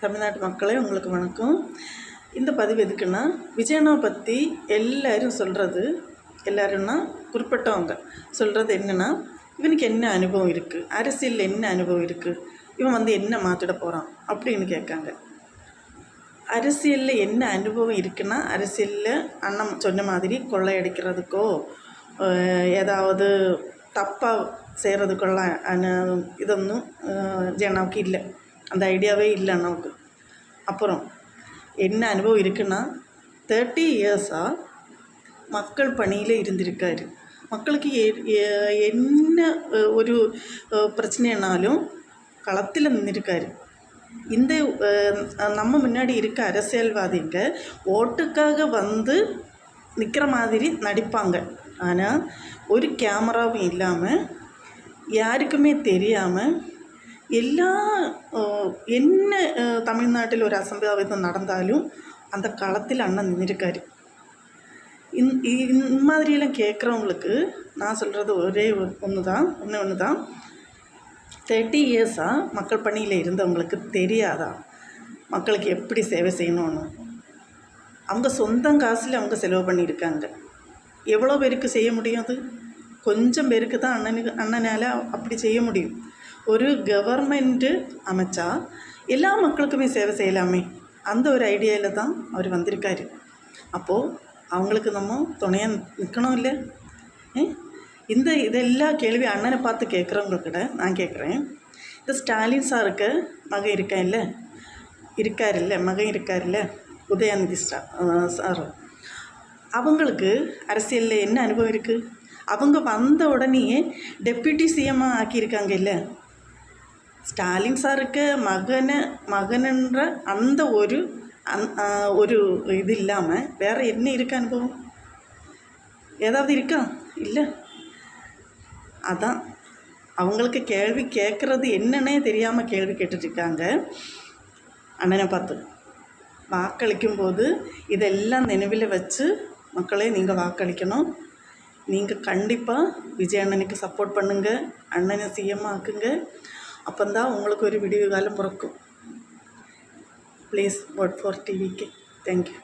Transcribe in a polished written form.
தமிழ்நாட்டு மக்களே, உங்களுக்கு வணக்கம். இந்த பதிவு எதுக்குன்னா, விஜயண்ணா பற்றி எல்லாரும் சொல்கிறது, எல்லாரும்னா குறிப்பிட்டவங்க சொல்கிறது என்னென்னா, இவனுக்கு என்ன அனுபவம் இருக்குது, அரசியலில் என்ன அனுபவம் இருக்குது, இவன் வந்து என்ன மாற்றிட போகிறான் அப்படின்னு கேட்காங்க. அரசியலில் என்ன அனுபவம் இருக்குன்னா, அரசியலில் அண்ணன் சொன்ன மாதிரி கொள்ளையடிக்கிறதுக்கோ ஏதாவது தப்பாக செய்கிறதுக்கெல்லாம் இதொன்னும் ஜனாவுக்கு இல்லை. அந்த ஐடியாவே இல்லை அண்ணாவுக்கு. அப்புறம் என்ன அனுபவம் இருக்குன்னா, 30 இயர்ஸாக மக்கள் பணியில் இருந்திருக்காரு. மக்களுக்கு என்ன ஒரு பிரச்சனைனாலும் களத்தில் நின்றுருக்காரு. இந்த நம்ம முன்னாடி இருக்க அரசியல்வாதிங்க ஓட்டுக்காக வந்து நிற்கிற மாதிரி நடிப்பாங்க. ஆனால் ஒரு கேமராவும் இல்லாமல், யாருக்குமே தெரியாமல், என்ன தமிழ்நாட்டில் ஒரு அசம்பாவிதம் நடந்தாலும் அந்த களத்தில் அண்ணன் நின்றுருக்காரு. இந்த மாதிரியெல்லாம் கேட்குறவங்களுக்கு நான் சொல்கிறது ஒன்று தான் 30 இயர்ஸாக மக்கள் பணியில் இருந்தவங்களுக்கு தெரியாதா மக்களுக்கு எப்படி சேவை செய்யணும்னு? அவங்க சொந்த காசில் அவங்க செலவு பண்ணியிருக்காங்க. எவ்வளோ பேருக்கு செய்ய முடியும்? அது கொஞ்சம் பேருக்கு தான் அண்ணனால் அப்படி செய்ய முடியும். ஒரு கவர்மெண்ட்டு அமைச்சா எல்லா மக்களுக்குமே சேவை செய்யலாமே, அந்த ஒரு ஐடியாவில் தான் அவர் வந்திருக்காரு. அப்போது அவங்களுக்கு நம்ம துணையாக நிற்கணும் இல்லை? இதெல்லாம் கேள்வி அண்ணனை பார்த்து கேட்குறவங்கக்கிட்ட நான் கேட்குறேன். இந்த ஸ்டாலின் சாருக்கு மகன் இருக்காருல்ல உதயநிதி சார், அவங்களுக்கு அரசியலில் என்ன அனுபவம் இருக்குது? அவங்க வந்த உடனே டெப்யூட்டி சிஎம்மாக ஆக்கியிருக்காங்க இல்லை? ஸ்டாலின் சாருக்கு மகனன்ற அந்த ஒரு இது இல்லாமல் வேறு என்ன இருக்க அனுபவம் ஏதாவது இருக்கா? இல்லை. அதான் அவங்களுக்கு கேள்வி கேட்குறது என்னன்னே தெரியாமல் கேள்வி கேட்டுட்ருக்காங்க அண்ணனை பார்த்து. வாக்களிக்கும் போது இதெல்லாம் நினைவில் வச்சு மக்களே நீங்கள் வாக்களிக்கணும். நீங்கள் கண்டிப்பாக விஜய் அண்ணனுக்கு சப்போர்ட் பண்ணுங்கள், அண்ணனை சிஎம் ஆக்குங்க. அப்போந்தான் உங்களுக்கு ஒரு விடிவு காலம் பிறக்கும். Please vote for TVK. Thank you.